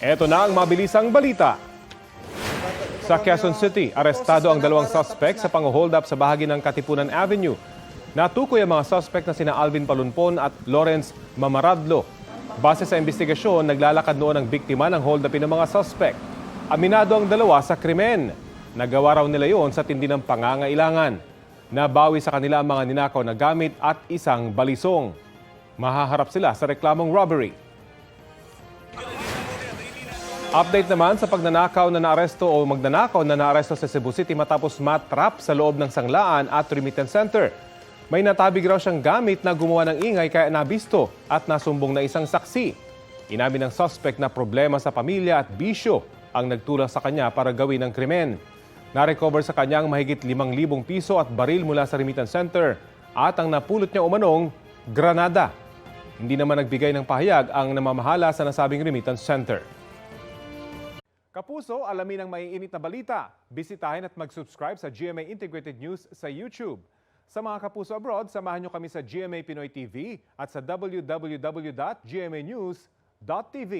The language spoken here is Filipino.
Eto na ang mabilisang balita. Sa Quezon City, arestado ang dalawang suspect sa pang-hold up sa bahagi ng Katipunan Avenue. Natukoy ang mga suspect na sina Alvin Palunpon at Lawrence Mamaradlo. Base sa investigasyon, naglalakad noon ang biktima ng hold-upin ng mga suspect. Aminado ang dalawa sa krimen. Nagawa raw nila yon sa tindi ng pangangailangan. Nabawi sa kanila ang mga ninakaw na gamit at isang balisong. Mahaharap sila sa reklamong robbery. Update naman sa pagnanakaw na naaresto o magnanakaw na naaresto sa Cebu City matapos matrap sa loob ng sanglaan at remittance center. May natabig raw siyang gamit na gumawa ng ingay kaya nabisto at nasumbong na isang saksi. Inamin ng suspect na problema sa pamilya at bisyo ang nagtulak sa kanya para gawin ang krimen. Narecover sa kanya ang mahigit 5,000 piso at baril mula sa remittance center at ang napulot niya umanong granada. Hindi naman nagbigay ng pahayag ang namamahala sa nasabing remittance center. Kapuso, alamin ang maiinit na balita. Bisitahin at mag-subscribe sa GMA Integrated News sa YouTube. Sa mga kapuso abroad, samahan nyo kami sa GMA Pinoy TV at sa www.gmanews.tv.